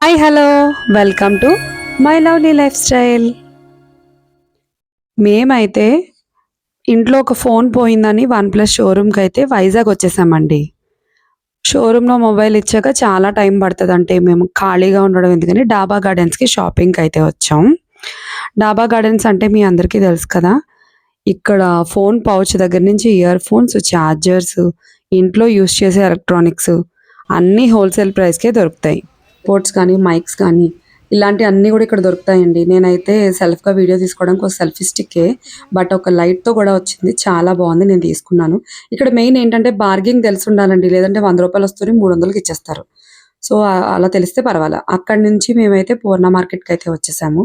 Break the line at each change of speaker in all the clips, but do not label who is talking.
Hi hello welcome to my lovely life style. మేమైతే ఇంట్లో ఒక ఫోన్ పోయిందని వన్ ప్లస్ షోరూమ్కి అయితే వైజాగ్ వచ్చేసామండి. షోరూంలో మొబైల్ ఇచ్చాక చాలా టైం పడుతుంది, అంటే మేము ఖాళీగా ఉండడం ఎందుకని డాబా గార్డెన్స్కి షాపింగ్కి అయితే వచ్చాం. డాబా గార్డెన్స్ అంటే మీ అందరికీ తెలుసు కదా. ఇక్కడ ఫోన్ పౌచ్ దగ్గర నుంచి ఇయర్ ఫోన్స్, ఛార్జర్స్, ఇంట్లో యూస్ చేసే ఎలక్ట్రానిక్స్ అన్నీ హోల్సేల్ ప్రైస్కే దొరుకుతాయి. పోర్ట్స్ కానీ మైక్స్ కానీ ఇలాంటి అన్నీ కూడా ఇక్కడ దొరుకుతాయండి. నేనైతే సెల్ఫ్గా వీడియో తీసుకోవడానికి ఒక సెల్ఫీ స్టిక్కే, బట్ ఒక లైట్తో కూడా వచ్చింది, చాలా బాగుంది, నేను తీసుకున్నాను. ఇక్కడ మెయిన్ ఏంటంటే బార్గింగ్ తెలిసి ఉండాలండి, లేదంటే ₹100 వస్తుంది 300కి ఇచ్చేస్తారు. సో అలా తెలిస్తే పర్వాలా. అక్కడి నుంచి మేమైతే పూర్ణ మార్కెట్కి అయితే వచ్చేసాము.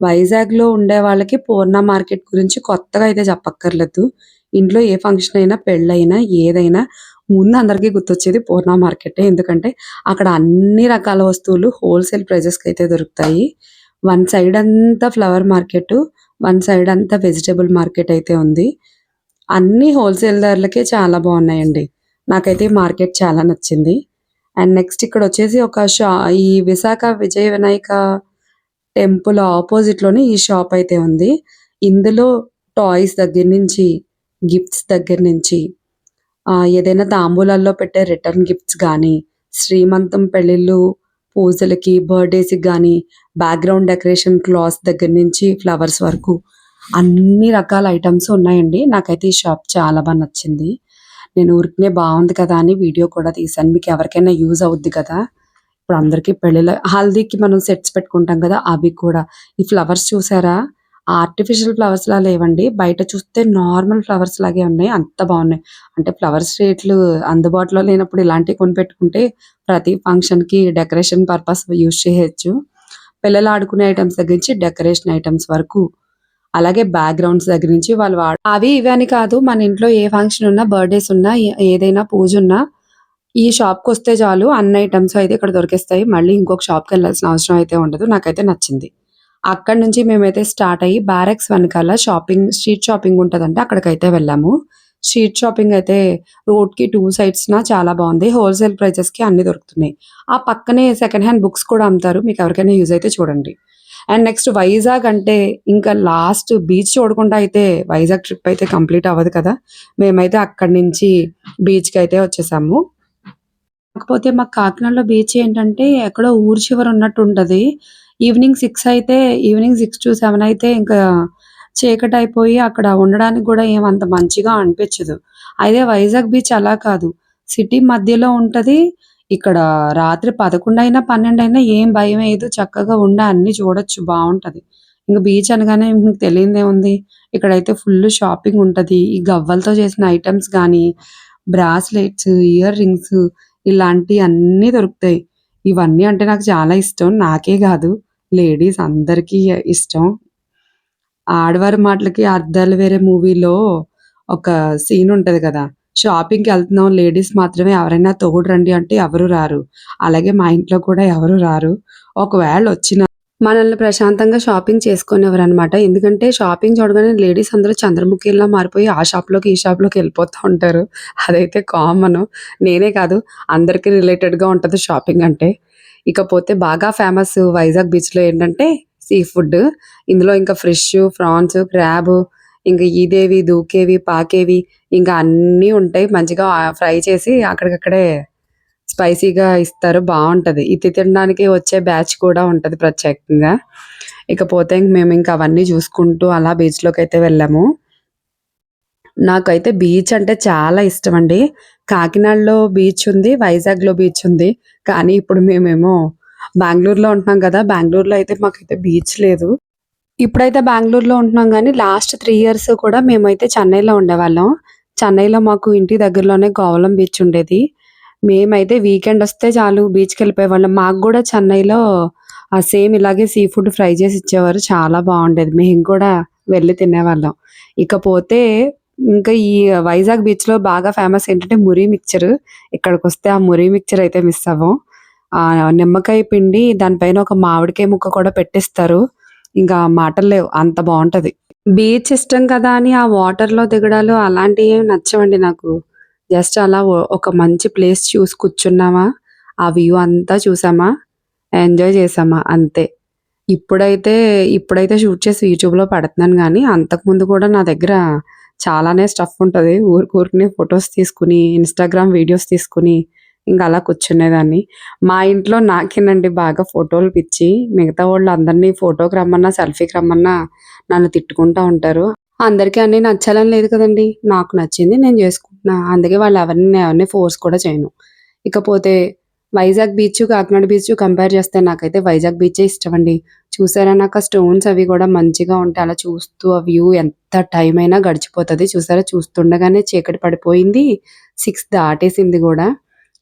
వైజాగ్లో ఉండే వాళ్ళకి పూర్ణ మార్కెట్ గురించి కొత్తగా అయితే చెప్పక్కర్లేదు. ఇంట్లో ఏ ఫంక్షన్ అయినా, పెళ్ళైనా, ఏదైనా ముందు అందరికీ గుర్తొచ్చేది పూర్ణ మార్కెటే. ఎందుకంటే అక్కడ అన్ని రకాల వస్తువులు హోల్సేల్ ప్రైజెస్కి అయితే దొరుకుతాయి. వన్ సైడ్ అంతా ఫ్లవర్ మార్కెట్, వన్ సైడ్ అంతా వెజిటబుల్ మార్కెట్ అయితే ఉంది. అన్ని హోల్సేల్ ధరలకే చాలా బాగున్నాయండి. నాకైతే ఈ మార్కెట్ చాలా నచ్చింది. అండ్ నెక్స్ట్ ఇక్కడ వచ్చేసి ఒక ఈ విశాఖ విజయ వినాయక టెంపుల్ ఆపోజిట్లోనే ఈ షాప్ అయితే ఉంది. ఇందులో టాయ్స్ దగ్గర నుంచి, గిఫ్ట్స్ దగ్గర నుంచి, ఏదైనా తాంబూలాల్లో పెట్టే రిటర్న్ గిఫ్ట్స్ కానీ, శ్రీమంతం, పెళ్ళిళ్ళు, పూజలకి, బర్త్డేస్కి కానీ బ్యాక్గ్రౌండ్ డెకరేషన్ క్లాత్స్ దగ్గర నుంచి ఫ్లవర్స్ వరకు అన్ని రకాల ఐటమ్స్ ఉన్నాయండి. నాకైతే ఈ షాప్ చాలా బాగా నచ్చింది. నేను ఊరికనే బాగుంది కదా అని వీడియో కూడా తీశాను, మీకు ఎవరికైనా యూజ్ అవుద్ది కదా. ఇప్పుడు అందరికీ పెళ్ళిళ్ళ హల్దీకి మనం సెట్స్ పెట్టుకుంటాం కదా, అవి కూడా. ఈ ఫ్లవర్స్ చూసారా, ఆర్టిఫిషియల్ ఫ్లవర్స్‌లా లేవండి. బయట చూస్తే నార్మల్ ఫ్లవర్స్ లాగే ఉన్నాయి. అంత బాగున్నాయి. అంటే ఫ్లవర్స్ రేట్లు అందుబాటులో లేనప్పుడు ఇలాంటివి కొనిపెట్టుకుంటే ప్రతి ఫంక్షన్‌కి డెకరేషన్ పర్పస్ యూజ్ చేయొచ్చు. పిల్లలు ఆడుకునే ఐటెమ్స్ దగ్గర నుంచి డెకరేషన్ ఐటెమ్స్ వరకు. అలాగే బ్యాక్‌గ్రౌండ్స్ దగ్గర నుంచి వాళ్ళు అవి ఇవి అని కాదు, మన ఇంట్లో ఏ ఫంక్షన్ ఉన్నా, బర్త్‌డేస్ ఉన్నా, ఏదైనా పూజ ఉన్నా ఈ షాప్‌కొస్తే చాలు అన్ని ఐటెమ్స్ అయితే ఇక్కడ దొరికేస్తాయి. మళ్ళీ ఇంకొక షాప్‌కెళ్ళాల్సిన అవసరం అయితే ఉండదు. నాకైతే నచ్చింది. అక్కడి నుంచి మేమైతే స్టార్ట్ అయ్యి బ్యారక్స్ వెనకాల స్ట్రీట్ షాపింగ్ ఉంటదంటే అక్కడికైతే వెళ్ళాము. స్ట్రీట్ షాపింగ్ అయితే రోడ్‌కి 2 సైడ్స్‌న చాలా బావుంది. హోల్‌సేల్ ప్రైజెస్‌కి అన్నీ దొరుకుతున్నాయి. ఆ పక్కనే సెకండ్ హ్యాండ్ బుక్స్ కూడా అమ్ముతారు. మీకు ఎవరికైనా యూజ్ అయితే చూడండి. అండ్ నెక్స్ట్ వైజాగ్ అంటే ఇంకా లాస్ట్ బీచ్ చూడకుండా అయితే వైజాగ్ ట్రిప్ అయితే కంప్లీట్ అవ్వదు కదా. మేమైతే అక్కడి నుంచి బీచ్‌కైతే వచ్చేసాము. కాకపోతే మాకు కాకినాడలో బీచ్ ఏంటంటే ఎక్కడో ఊరు చివర ఉన్నట్టు ఉంటది. ఈవినింగ్ 6-7 అయితే ఇంకా చీకటయిపోయి అక్కడ ఉండడానికి గూడా ఏమంత మంచిగా అనిపించదు. అదే వైజాగ్ బీచ్ అలా కాదు. సిటీ మధ్యలో ఉంటది. ఇక్కడ రాత్రి 11 అయినా, 12 అయినా ఏం భయమేయదు. చక్కగా ఉండి అన్నీ చూడొచ్చు, బావుంటది. ఇంక బీచ్ అనగానే మీకు తెలియనిదేముంది. ఇక్కడైతే ఫుల్లు షాపింగ్ ఉంటది. ఈ గవ్వలతో చేసిన ఐటెమ్స్ గానీ, బ్రాస్లెట్స్, ఇయర్ రింగ్స్ ఇలాంటియన్నీ దొరుకుతాయి. ఇవన్నీ అంటే నాకు చాలా ఇష్టం. నాకే గాదు, లేడీస్ అందరికీ ఇష్టం. 'ఆడవారి మాటలకి అర్థాలు వేరే' మూవీలో ఒక సీన్ ఉంటది కదా. షాపింగ్‌కెళ్తున్నాం లేడీస్ మాత్రమే, ఎవరైనా తోడు రండి అంటే ఎవరు రారు. అలాగే మా ఇంట్లో కూడా ఎవరు రారు. ఒకవేళ వచ్చినా మనల్ని ప్రశాంతంగా షాపింగ్ చేసుకోనివ్వరనమాట. ఎందుకంటే షాపింగ్ చూడగానే లేడీస్ అందరూ చంద్రముఖిల్లా మారిపోయి ఆ షాప్‌లోకి, ఈ షాప్‌లోకి ఎళ్ళిపోతా ఉంటారు. అదైతే కామను. నేనే కాదు, అందరికీ రిలేటెడ్‌గా ఉంటది షాపింగ్ అంటే. ఇకపోతే బాగా ఫేమస్ వైజాగ్ బీచ్‌లో ఏంటంటే సీ ఫుడ్. ఇందులో ఇంకా ఫిష్, ప్రాన్స్, క్రాబ్, ఇంక ఈదేవి, దూకేవి, పాకేవి ఇంకా అన్నీ ఉంటాయి. మంచిగా ఫ్రై చేసి అక్కడికక్కడే స్పైసీగా ఇస్తారు, బావుంటది. ఇది తినడానికి వచ్చే బ్యాచ్ కూడా ఉంటది ప్రత్యేకంగా. ఇకపోతే మేమింక అవన్నీ చూసుకుంటూ అలా బీచ్‌లోకైతే వెళ్ళాము. నాకైతే బీచ్ అంటే చాలా ఇష్టమండి. కాకినాడలో బీచ్ ఉంది, వైజాగ్‌లో బీచ్ ఉంది. కానీ ఇప్పుడు మేమేమో బెంగుళూరులో ఉంటున్నాం కదా. బెంగుళూరులో అయితే మాకైతే బీచ్ లేదు. ఇప్పుడైతే బెంగుళూరులో ఉంటున్నాం గానీ, లాస్ట్ 3 ఇయర్స్ కూడా మేమైతే చెన్నైలో ఉండేవాళ్ళం. చెన్నైలో మాకు ఇంటి దగ్గరలోనే కోవలం బీచ్ ఉండేది. మేమైతే వీకెండ్ వస్తే చాలు బీచ్‌కెళ్ళిపోయేవాళ్ళం. మాకు గూడా చెన్నైలో సేమ్ ఇలాగే సీ ఫుడ్ ఫ్రై చేసి ఇచ్చేవారు. చాలా బావుండేది. మేము కూడా వెళ్లి తినేవాళ్ళం. ఇకపోతే ఇంకా ఈ వైజాగ్ బీచ్‌లో బాగా ఫేమస్ ఏంటంటే మురి మిక్చరు. ఇక్కడికొస్తే ఆ మురి మిక్చర్ అయితే మిస్ అవ్వం. నిమ్మకాయ పిండి దానిపైన ఒక మామిడికాయ ముక్క కూడా పెట్టిస్తారు. ఇంకా మాటలు లేవు, అంత బావుంటది. బీచ్ ఇష్టం కదా అని ఆ వాటర్‌లో దిగడాలు అలాంటియేమి నచ్చవండి నాకు. జస్ట్ అలా ఒక మంచి ప్లేస్ చూసి కూర్చున్నామా, ఆ వ్యూ అంతా చూసామా, ఎంజాయ్ చేశామా అంతే. ఇప్పుడైతే ఇప్పుడైతే షూట్ చేసి యూట్యూబ్‌లో పెడుతున్నాను గానీ, అంతకుముందు కూడా నా దగ్గర చాలానే స్టఫ్ ఉంటది. ఊరికూరికనే ఫోటోస్ తీసుకొని, ఇన్‌స్టాగ్రామ్ వీడియోస్ తీసుకొని, ఇంక అలా కూర్చునేదాన్ని. మా ఇంట్లో నాకేనండి బాగా ఫోటోలు పిచ్చి. మిగతా వాళ్ళందరిని ఫోటోకి రమ్మన్నా, సెల్ఫీకి రమ్మన్నా నన్ను తిట్టుకుంటా ఉంటారు. అందరికీ అన్నీ నచ్చాలని లేదు కదండీ! నాకు నచ్చింది నేను జేసుకుంటున్నా. అందుకే వాళ్ళెవరిని ఫోర్స్ కూడా చేయను. ఇకపోతే Vizag beach, Kakinada beach compare చేస్తే నాకైతే వైజాగ్ బీచే ఇష్టమండి. చూసారా నాకు ఆ స్టోన్స్ అవి గూడా మంచిగా ఉంటాయి. అలా చూస్తూ ఆ వ్యూ ఎంత టైం అయినా గడిచిపోతది. చూసారా చూస్తుండగానే చీకటి పడిపోయింది. 6 దాటేసింది గూడా.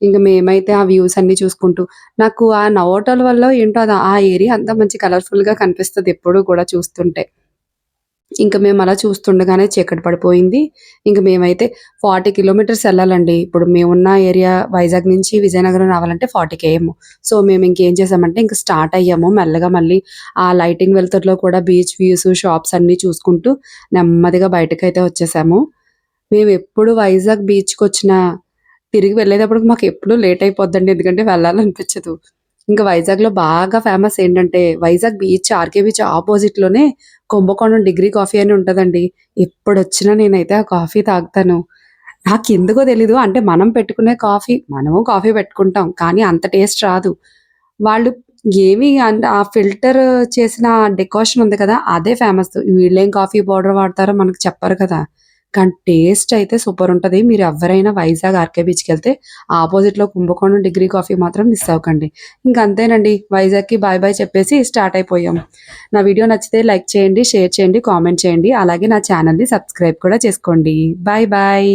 ఇంక మేమైతే ఆ వ్యూస్ అన్నీ చూసుకుంటూ నాకు ఆ నవోటల్ వల్లో ఏంటో అది ఆ ఏరియా అంతా మంచి కలర్‌ఫుల్‌గా కనిపిస్తది ఎప్పుడూ కూడా చూస్తుంటే. ఇంక మేమలా చూస్తుండగానే చీకటి పడిపోయింది. ఇంక మేమైతే 40 కిలోమీటర్స్ ఎళ్ళాలండి. ఇప్పుడు మేమున్న ఏరియా వైజాగ్ నుంచి విజయనగరం రావాలంటే 40 కేఎం. సో, మేమింకేం చేసామంటే ఇంక స్టార్ట్ అయ్యాము. మెల్లగా మళ్ళీ ఆ లైటింగ్ వెలుతురులో కూడా బీచ్ వ్యూస్, షాప్స్ అన్నీ చూసుకుంటూ నెమ్మదిగా బయటకైతే వచ్చేసాము. మేమెప్పుడు వైజాగ్ బీచ్‌కొచ్చినా తిరిగి వెళ్ళేటప్పటికి మాకెప్పుడూ లేట్ అయిపోద్దండి. ఎందుకంటే వెళ్ళాలనిపించదు. ఇంక వైజాగ్‌లో బాగా ఫేమస్ ఏంటంటే వైజాగ్ బీచ్, ఆర్‌కే బీచ్ అపోజిట్‌లోనే కుంభకోణం డిగ్రీ కాఫీ అని ఉంటదండి. ఎప్పుడొచ్చినా నేనైతే ఆ కాఫీ తాగుతాను. నాకెందుకో తెలీదు. అంటే మనం పెట్టుకునే కాఫీ మనము కాఫీ పెట్టుకుంటాం. కానీ అంత టేస్ట్ రాదు. వాళ్ళు ఏమి ఆ ఫిల్టర్ చేసిన డికాషన్ ఉంది కదా! అదే ఫేమస్. వీళ్ళేం కాఫీ పౌడర్ వాడతారో మనకు చెప్పరు కదా! కానీ టేస్ట్ అయితే సూపరుంటది. మీరెవ్వరైనా వైజాగ్ ఆర్‌కే బీచ్‌కెళ్తే ఆపోజిట్‌లో కుంభకోణం డిగ్రీ కాఫీ మాత్రం మిస్ అవ్వకండి. ఇంక అంతేనండి. వైజాగ్‌కి బాయ్ బాయ్ చెప్పేసి స్టార్ట్ అయిపోయాం. నా వీడియో నచ్చితే లైక్ చేయండి, షేర్ చేయండి, కామెంట్ చేయండి. అలాగే నా ఛానెల్‌ని సబ్స్క్రైబ్ కూడా చేసుకోండి. Bye bye.